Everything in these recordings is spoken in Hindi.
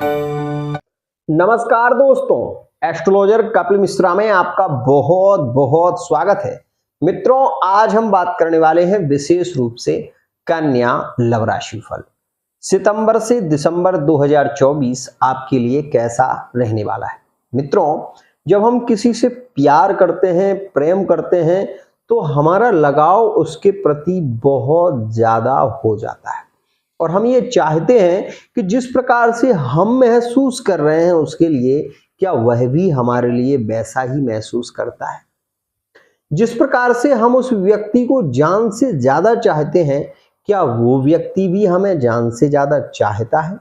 नमस्कार दोस्तों, एस्ट्रोलॉजर कपिल मिश्रा में आपका बहुत बहुत स्वागत है। मित्रों, आज हम बात करने वाले हैं विशेष रूप से कन्या लव राशि फल। सितंबर से दिसंबर 2024 आपके लिए कैसा रहने वाला है। मित्रों, जब हम किसी से प्यार करते हैं, प्रेम करते हैं, तो हमारा लगाव उसके प्रति बहुत ज्यादा हो जाता है और हम ये चाहते हैं कि जिस प्रकार से हम महसूस कर रहे हैं उसके लिए क्या वह भी हमारे लिए वैसा ही महसूस करता है। जिस प्रकार से हम उस व्यक्ति को जान से ज्यादा चाहते हैं, क्या वो व्यक्ति भी हमें जान से ज्यादा चाहता है।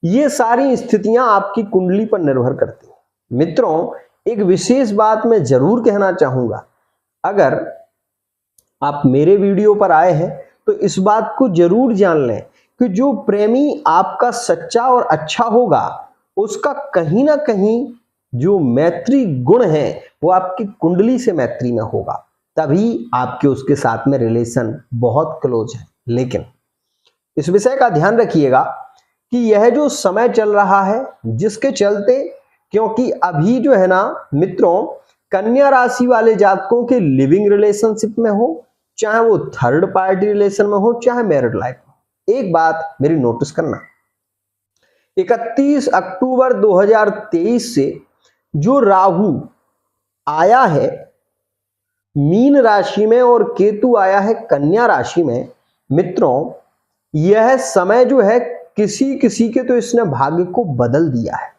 ये सारी स्थितियां आपकी कुंडली पर निर्भर करती हैं। मित्रों, एक विशेष बात मैं जरूर कहना चाहूंगा, अगर आप मेरे वीडियो पर आए हैं तो इस बात को जरूर जान लें कि जो प्रेमी आपका सच्चा और अच्छा होगा उसका कहीं ना कहीं जो मैत्री गुण है वो आपकी कुंडली से मैत्री में होगा, तभी आपके उसके साथ में रिलेशन बहुत क्लोज है। लेकिन इस विषय का ध्यान रखिएगा कि यह जो समय चल रहा है जिसके चलते, क्योंकि अभी जो है ना मित्रों, कन्या राशि वाले जातकों के लिविंग रिलेशनशिप में हो, चाहे वो थर्ड पार्टी रिलेशन में हो, चाहे मैरिड लाइफ में, एक बात मेरी नोटिस करना, 31 अक्टूबर 2023 से जो राहु आया है मीन राशि में और केतु आया है कन्या राशि में, मित्रों यह समय जो है किसी किसी के तो इसने भाग्य को बदल दिया है।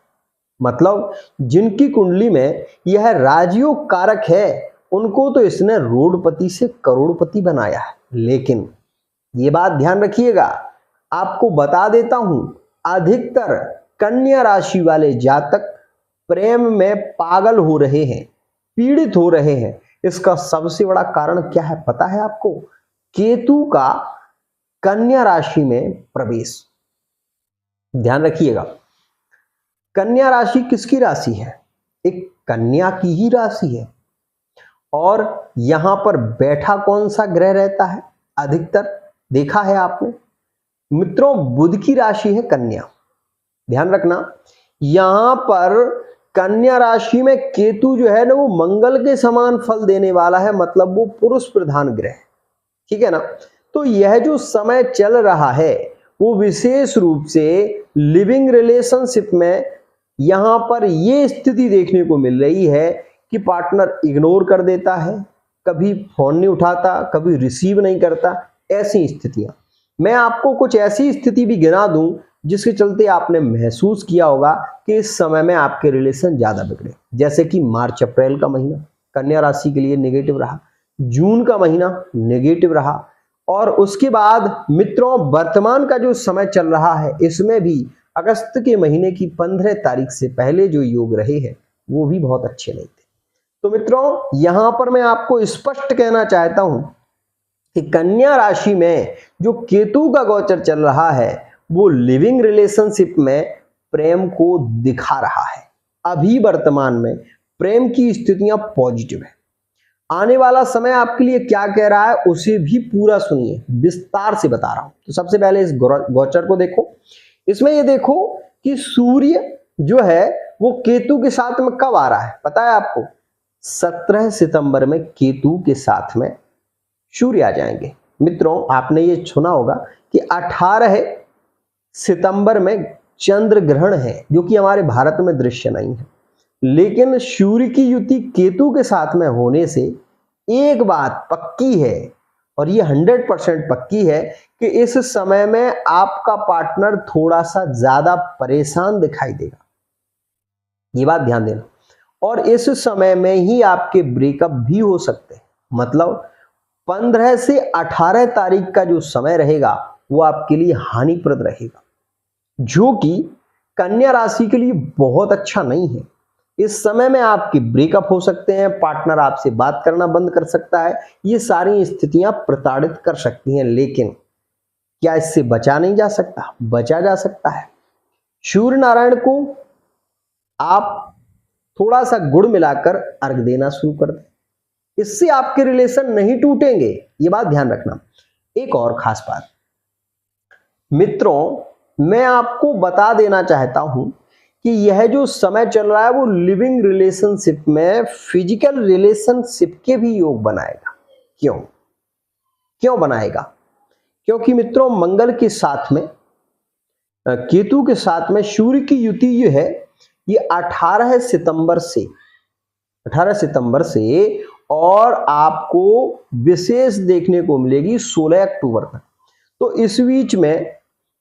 मतलब जिनकी कुंडली में यह राजयोग कारक है उनको तो इसने रोडपति से करोड़पति बनाया है। लेकिन ये बात ध्यान रखिएगा, आपको बता देता हूं, अधिकतर कन्या राशि वाले जातक प्रेम में पागल हो रहे हैं, पीड़ित हो रहे हैं। इसका सबसे बड़ा कारण क्या है पता है आपको? केतु का कन्या राशि में प्रवेश। ध्यान रखिएगा, कन्या राशि किसकी राशि है? एक कन्या की ही राशि है। और यहां पर बैठा कौन सा ग्रह रहता है अधिकतर? देखा है आपने मित्रों, बुध की राशि है कन्या। ध्यान रखना, यहां पर कन्या राशि में केतु जो है ना वो मंगल के समान फल देने वाला है, मतलब वो पुरुष प्रधान ग्रह, ठीक है ना। तो यह जो समय चल रहा है वो विशेष रूप से लिविंग रिलेशनशिप में यहां पर ये स्थिति देखने को मिल रही है कि पार्टनर इग्नोर कर देता है, कभी फोन नहीं उठाता, कभी रिसीव नहीं करता। ऐसी स्थितियां, मैं आपको कुछ ऐसी स्थिति भी गिना दूं जिसके चलते आपने महसूस किया होगा कि इस समय में आपके रिलेशन ज्यादा बिगड़े। जैसे कि मार्च अप्रैल का महीना कन्या राशि के लिए नेगेटिव रहा, जून का महीना नेगेटिव रहा, और उसके बाद मित्रों वर्तमान का जो समय चल रहा है इसमें भी अगस्त के महीने की 15 तारीख से पहले जो योग रहे हैं वो भी बहुत अच्छे नहीं थे। तो मित्रों यहां पर मैं आपको स्पष्ट कहना चाहता हूं कि कन्या राशि में जो केतु का गोचर चल रहा है वो लिविंग रिलेशनशिप में प्रेम को दिखा रहा है। अभी वर्तमान में प्रेम की स्थितियां पॉजिटिव है। आने वाला समय आपके लिए क्या कह रहा है उसे भी पूरा सुनिए, विस्तार से बता रहा हूं। तो सबसे पहले इस गोचर को देखो, इसमें ये देखो कि सूर्य जो है वो केतु के साथ में कब आ रहा है पता है आपको? 17 सितंबर में केतु के साथ में सूर्य आ जाएंगे। मित्रों आपने ये सुना होगा कि 18 सितंबर में चंद्र ग्रहण है जो कि हमारे भारत में दृश्य नहीं है, लेकिन सूर्य की युति केतु के साथ में होने से एक बात पक्की है, और ये 100% पक्की है कि इस समय में आपका पार्टनर थोड़ा सा ज्यादा परेशान दिखाई देगा। ये बात ध्यान देना। और इस समय में ही आपके ब्रेकअप भी हो सकते हैं। मतलब 15 से 18 तारीख का जो समय रहेगा वो आपके लिए हानिप्रद रहेगा, जो कि कन्या राशि के लिए बहुत अच्छा नहीं है। इस समय में आपके ब्रेकअप हो सकते हैं, पार्टनर आपसे बात करना बंद कर सकता है, ये सारी स्थितियां प्रताड़ित कर सकती हैं। लेकिन क्या इससे बचा नहीं जा सकता? बचा जा सकता है। सूर्य नारायण को आप थोड़ा सा गुड़ मिलाकर अर्घ देना शुरू कर दें, इससे आपके रिलेशन नहीं टूटेंगे, ये बात ध्यान रखना। एक और खास बात मित्रों, मैं आपको बता देना चाहता हूं कि यह जो समय चल रहा है वो लिविंग रिलेशनशिप में फिजिकल रिलेशनशिप के भी योग बनाएगा। क्यों क्यों बनाएगा? क्योंकि मित्रों मंगल के साथ में केतु के साथ में सूर्य की युति जो है ये 18 सितंबर से और आपको विशेष देखने को मिलेगी 16 अक्टूबर तक। तो इस बीच में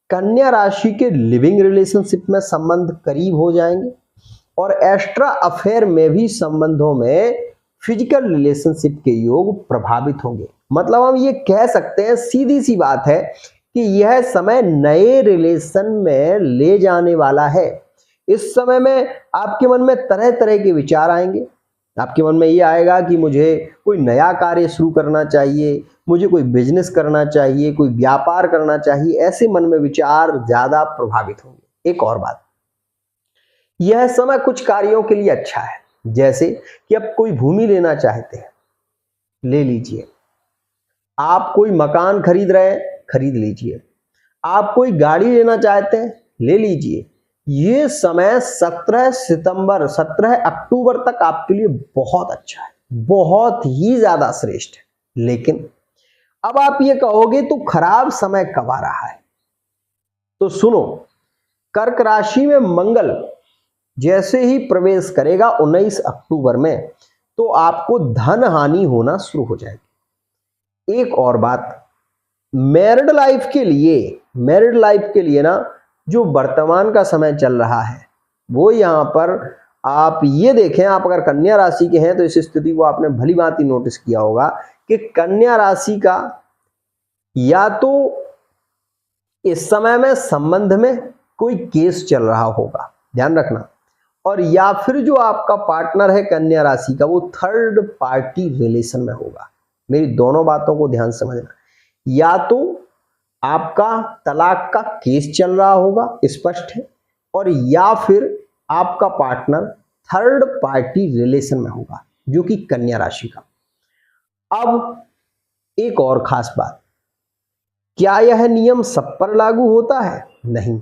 कन्या राशि के लिविंग रिलेशनशिप में संबंध करीब हो जाएंगे और एक्स्ट्रा अफेयर में भी संबंधों में फिजिकल रिलेशनशिप के योग प्रभावित होंगे। मतलब हम ये कह सकते हैं, सीधी सी बात है कि यह समय नए रिलेशन में ले जाने वाला है। इस समय में आपके मन में तरह तरह के विचार आएंगे। आपके मन में ये आएगा कि मुझे कोई नया कार्य शुरू करना चाहिए, मुझे कोई बिजनेस करना चाहिए, कोई व्यापार करना चाहिए। ऐसे मन में विचार ज्यादा प्रभावित होंगे। एक और बात, यह समय कुछ कार्यों के लिए अच्छा है, जैसे कि आप कोई भूमि लेना चाहते हैं, ले लीजिए। आप कोई मकान खरीद रहे हैं, खरीद लीजिए। आप कोई गाड़ी लेना चाहते हैं, ले लीजिए। ये समय 17 अक्टूबर तक आपके लिए बहुत अच्छा है, बहुत ही ज्यादा श्रेष्ठ है। लेकिन अब आप ये कहोगे तो खराब समय कब आ रहा है? तो सुनो, कर्क राशि में मंगल जैसे ही प्रवेश करेगा 19 अक्टूबर में, तो आपको धन हानि होना शुरू हो जाएगी। एक और बात, मैरिड लाइफ के लिए ना जो वर्तमान का समय चल रहा है वो यहां पर आप ये देखें, आप अगर कन्या राशि के हैं तो इस स्थिति को आपने भली भांति नोटिस किया होगा कि कन्या राशि का या तो इस समय में संबंध में कोई केस चल रहा होगा, ध्यान रखना, और या फिर जो आपका पार्टनर है कन्या राशि का वो थर्ड पार्टी रिलेशन में होगा। मेरी दोनों बातों को ध्यान समझना, या तो आपका तलाक का केस चल रहा होगा, स्पष्ट है, और या फिर आपका पार्टनर थर्ड पार्टी रिलेशन में होगा, जो कि कन्या राशि का। अब एक और खास बात, क्या यह नियम सब पर लागू होता है? नहीं,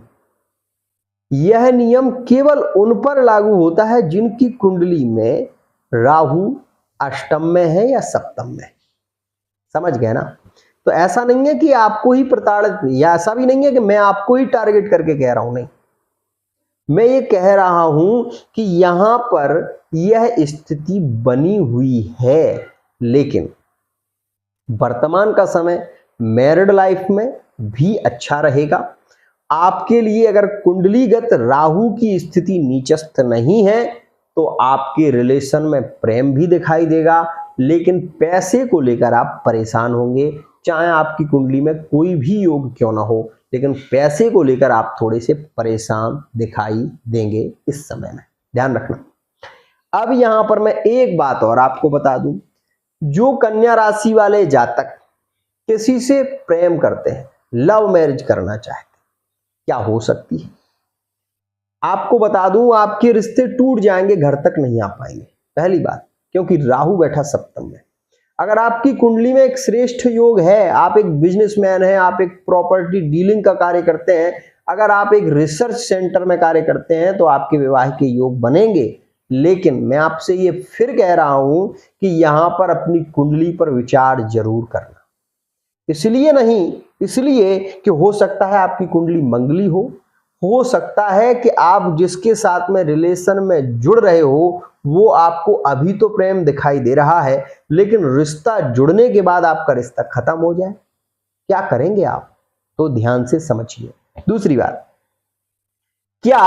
यह नियम केवल उन पर लागू होता है जिनकी कुंडली में राहु अष्टम में है या सप्तम में। समझ गए ना? तो ऐसा नहीं है कि आपको ही प्रताड़ित, या ऐसा भी नहीं है कि मैं आपको ही टारगेट करके कह रहा हूं, नहीं, मैं ये कह रहा हूं कि यहां पर यह स्थिति बनी हुई है। लेकिन वर्तमान का समय मैरिड लाइफ में भी अच्छा रहेगा आपके लिए। अगर कुंडलीगत राहु की स्थिति नीचस्थ नहीं है तो आपके रिलेशन में प्रेम भी दिखाई देगा, लेकिन पैसे को लेकर आप परेशान होंगे। चाहे आपकी कुंडली में कोई भी योग क्यों ना हो, लेकिन पैसे को लेकर आप थोड़े से परेशान दिखाई देंगे इस समय में, ध्यान रखना। अब यहां पर मैं एक बात और आपको बता दूं, जो कन्या राशि वाले जातक किसी से प्रेम करते हैं, लव मैरिज करना चाहते हैं, क्या हो सकती है? आपको बता दूं, आपके रिश्ते टूट जाएंगे, घर तक नहीं आ पाएंगे। पहली बात, क्योंकि राहु बैठा सप्तम में। अगर आपकी कुंडली में एक श्रेष्ठ योग है, आप एक बिजनेसमैन हैं, आप एक प्रॉपर्टी डीलिंग का कार्य करते हैं, अगर आप एक रिसर्च सेंटर में कार्य करते हैं, तो आपके विवाह के योग बनेंगे। लेकिन मैं आपसे ये फिर कह रहा हूं कि यहां पर अपनी कुंडली पर विचार जरूर करना। इसलिए नहीं, इसलिए कि हो सकता है आपकी कुंडली मंगली हो सकता है कि आप जिसके साथ में रिलेशन में जुड़ रहे हो वो आपको अभी तो प्रेम दिखाई दे रहा है, लेकिन रिश्ता जुड़ने के बाद आपका रिश्ता खत्म हो जाए। क्या करेंगे आप? तो ध्यान से समझिए। दूसरी बात, क्या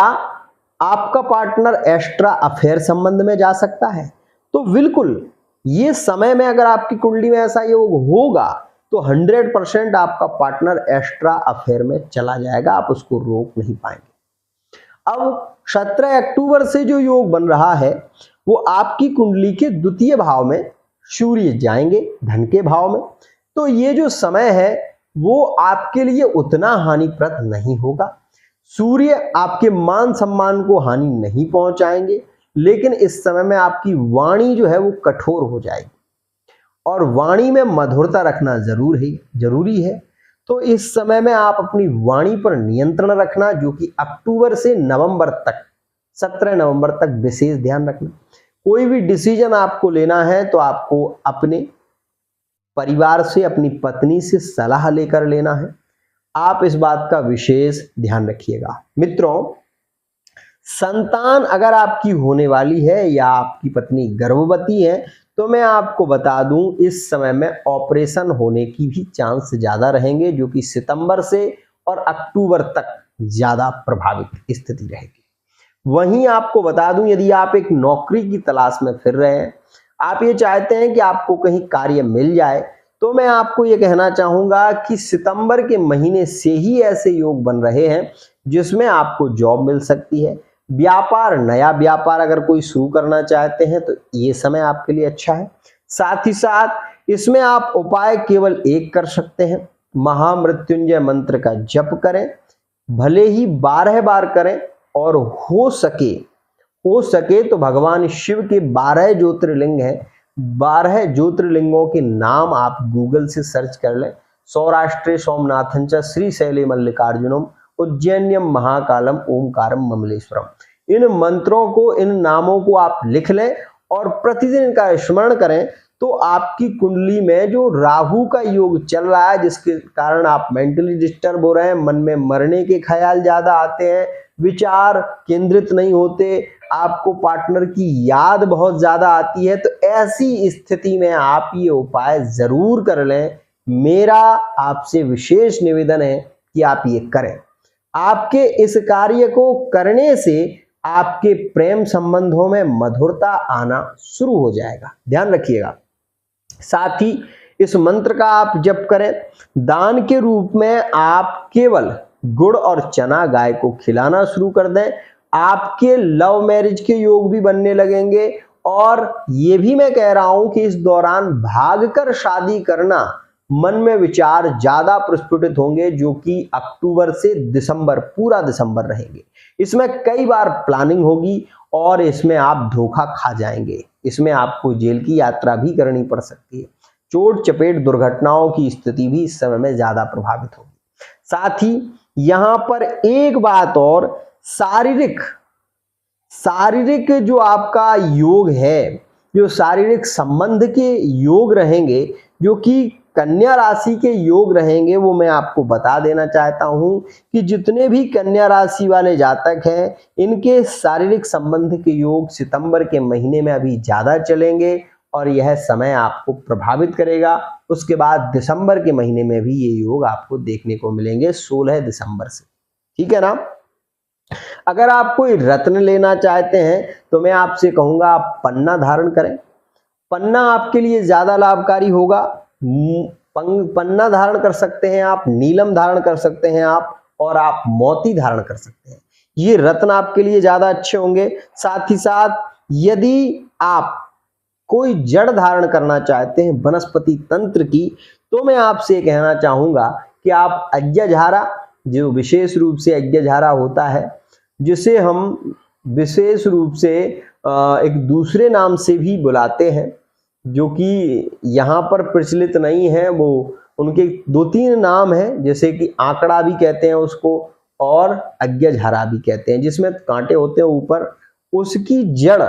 आपका पार्टनर एक्स्ट्रा अफेयर संबंध में जा सकता है? तो बिल्कुल, ये समय में अगर आपकी कुंडली में ऐसा योग होगा तो 100% आपका पार्टनर एक्स्ट्रा अफेयर में चला जाएगा, आप उसको रोक नहीं पाएंगे। अब 17 अक्टूबर से जो योग बन रहा है वो आपकी कुंडली के द्वितीय भाव में सूर्य जाएंगे, धन के भाव में। तो ये जो समय है वो आपके लिए उतना हानिप्रद नहीं होगा। सूर्य आपके मान सम्मान को हानि नहीं पहुंचाएंगे, लेकिन इस समय में आपकी वाणी जो है वो कठोर हो जाएगी, और वाणी में मधुरता रखना जरूरी है। तो इस समय में आप अपनी वाणी पर नियंत्रण रखना, जो कि अक्टूबर से नवंबर तक 17 नवंबर तक विशेष ध्यान रखना। कोई भी डिसीजन आपको लेना है तो आपको अपने परिवार से, अपनी पत्नी से सलाह लेकर लेना है। आप इस बात का विशेष ध्यान रखिएगा। मित्रों, संतान अगर आपकी होने वाली है या आपकी पत्नी गर्भवती है तो मैं आपको बता दूं इस समय में ऑपरेशन होने की भी चांस ज्यादा रहेंगे, जो कि सितंबर से और अक्टूबर तक ज्यादा प्रभावित स्थिति रहेगी। वहीं आपको बता दूं, यदि आप एक नौकरी की तलाश में फिर रहे हैं, आप ये चाहते हैं कि आपको कहीं कार्य मिल जाए, तो मैं आपको ये कहना चाहूंगा कि सितंबर के महीने से ही ऐसे योग बन रहे हैं जिसमें आपको जॉब मिल सकती है। व्यापार, नया व्यापार अगर कोई शुरू करना चाहते हैं तो ये समय आपके लिए अच्छा है। साथ ही साथ इसमें आप उपाय केवल एक कर सकते हैं, महामृत्युंजय मंत्र का जप करें, भले ही 12 बार करें, और हो सके तो भगवान शिव के 12 ज्योतिर्लिंग हैं, 12 ज्योतिर्लिंगों के नाम आप गूगल से सर्च कर लें। सौराष्ट्रे सोमनाथं च श्रीशैले मल्लिकार्जुनम उज्जैन्यम महाकालम ओमकारम ममलेश्वरम। इन मंत्रों को, इन नामों को आप लिख लें और प्रतिदिन इनका स्मरण करें तो आपकी कुंडली में जो राहु का योग चल रहा है, जिसके कारण आप मेंटली डिस्टर्ब हो रहे हैं, मन में मरने के ख्याल ज्यादा आते हैं, विचार केंद्रित नहीं होते, आपको पार्टनर की याद बहुत ज्यादा आती है, तो ऐसी स्थिति में आप ये उपाय जरूर कर लें। मेरा आपसे विशेष निवेदन है कि आप ये करें। आपके इस कार्य को करने से आपके प्रेम संबंधों में मधुरता आना शुरू हो जाएगा, ध्यान रखिएगा। साथ ही इस मंत्र का आप जप करें। दान के रूप में आप केवल गुड़ और चना गाय को खिलाना शुरू कर दें। आपके लव मैरिज के योग भी बनने लगेंगे, और ये भी मैं कह रहा हूं कि इस दौरान भागकर शादी करना, मन में विचार ज्यादा प्रस्फुटित होंगे, जो कि अक्टूबर से दिसंबर, पूरा दिसंबर रहेंगे। इसमें कई बार प्लानिंग होगी और इसमें आप धोखा खा जाएंगे। इसमें आपको जेल की यात्रा भी करनी पड़ सकती है। चोट चपेट दुर्घटनाओं की स्थिति भी इस समय में ज्यादा प्रभावित होगी। साथ ही यहां पर एक बात और, शारीरिक जो आपका योग है, जो शारीरिक संबंध के योग रहेंगे, जो कि कन्या राशि के योग रहेंगे, वो मैं आपको बता देना चाहता हूं कि जितने भी कन्या राशि वाले जातक हैं, इनके शारीरिक संबंध के योग सितंबर के महीने में अभी ज्यादा चलेंगे और यह समय आपको प्रभावित करेगा। उसके बाद दिसंबर के महीने में भी ये योग आपको देखने को मिलेंगे 16 दिसंबर से, ठीक है ना। अगर आप कोई रत्न लेना चाहते हैं तो मैं आपसे कहूंगा आप पन्ना धारण करें। पन्ना आपके लिए ज्यादा लाभकारी होगा। पन्ना धारण कर सकते हैं आप, नीलम धारण कर सकते हैं आप, और आप मोती धारण कर सकते हैं। ये रत्न आपके लिए ज्यादा अच्छे होंगे। साथ ही साथ यदि आप कोई जड़ धारण करना चाहते हैं वनस्पति तंत्र की, तो मैं आपसे कहना चाहूंगा कि आप अज्ञाझारा, जो विशेष रूप से अज्ञाझारा होता है, जिसे हम विशेष रूप से एक दूसरे नाम से भी बुलाते हैं, जो कि यहाँ पर प्रचलित नहीं है, वो उनके 2-3 नाम हैं, जैसे कि आंकड़ा भी कहते हैं उसको और अज्ञाझारा भी कहते हैं, जिसमें कांटे होते हैं ऊपर। उसकी जड़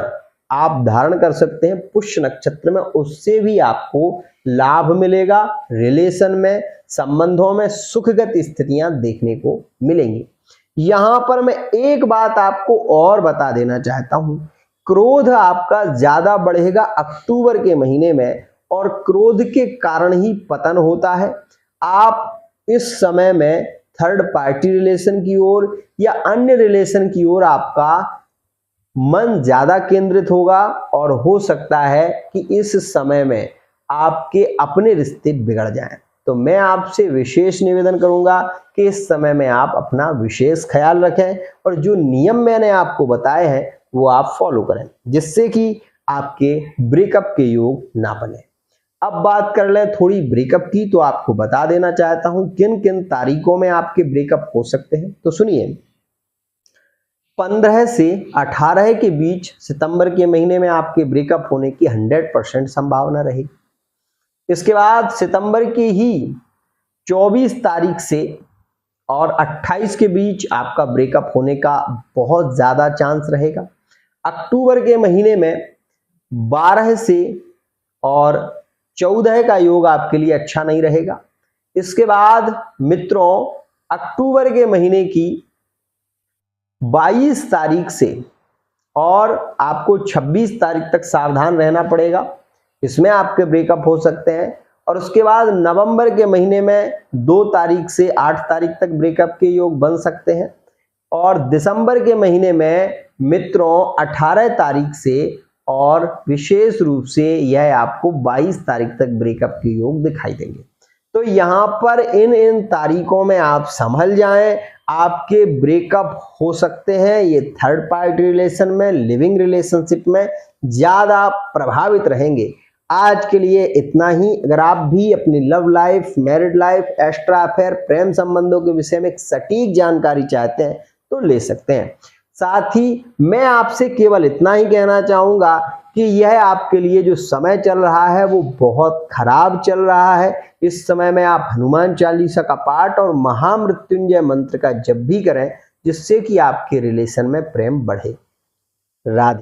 आप धारण कर सकते हैं पुष्य नक्षत्र में, उससे भी आपको लाभ मिलेगा। रिलेशन में, संबंधों में सुखगत स्थितियां देखने को मिलेंगी। यहां पर मैं एक बात आपको और बता देना चाहता हूं, क्रोध आपका ज्यादा बढ़ेगा अक्टूबर के महीने में, और क्रोध के कारण ही पतन होता है। आप इस समय में थर्ड पार्टी रिलेशन की ओर या अन्य रिलेशन की ओर आपका मन ज्यादा केंद्रित होगा, और हो सकता है कि इस समय में आपके अपने रिश्ते बिगड़ जाएं। तो मैं आपसे विशेष निवेदन करूंगा कि इस समय में आप अपना विशेष ख्याल रखें और जो नियम मैंने आपको बताए हैं वो आप फॉलो करें, जिससे कि आपके ब्रेकअप के योग ना बने। अब बात कर लें थोड़ी ब्रेकअप की, तो आपको बता देना चाहता हूं किन किन तारीखों में आपके ब्रेकअप हो सकते हैं। तो सुनिए, 15 से 18 के बीच सितंबर के महीने में आपके ब्रेकअप होने की 100% संभावना रहेगी। इसके बाद सितंबर की ही 24 तारीख से और 28 के बीच आपका ब्रेकअप होने का बहुत ज्यादा चांस रहेगा। अक्टूबर के महीने में 12 से और 14 का योग आपके लिए अच्छा नहीं रहेगा। इसके बाद मित्रों अक्टूबर के महीने की 22 तारीख से और आपको 26 तारीख तक सावधान रहना पड़ेगा, इसमें आपके ब्रेकअप हो सकते हैं। और उसके बाद नवंबर के महीने में 2 तारीख से 8 तारीख तक ब्रेकअप के योग बन सकते हैं। और दिसंबर के महीने में मित्रों 18 तारीख से और विशेष रूप से यह आपको 22 तारीख तक ब्रेकअप के योग दिखाई देंगे। तो यहाँ पर इन तारीखों में आप संभल जाएं, आपके ब्रेकअप हो सकते हैं। ये थर्ड पार्टी रिलेशन में, लिविंग रिलेशनशिप में ज्यादा प्रभावित रहेंगे। आज के लिए इतना ही। अगर आप भी अपनी love life, married life, extra affair, प्रेम संबंधों के विषय में एक सटीक जानकारी चाहते हैं तो ले सकते हैं। साथ ही मैं आपसे केवल इतना ही कहना चाहूंगा कि यह आपके लिए जो समय चल रहा है वो बहुत खराब चल रहा है। इस समय में आप हनुमान चालीसा का पाठ और महामृत्युंजय मंत्र का जप भी करें, जिससे कि आपके रिलेशन में प्रेम बढ़े। राधे।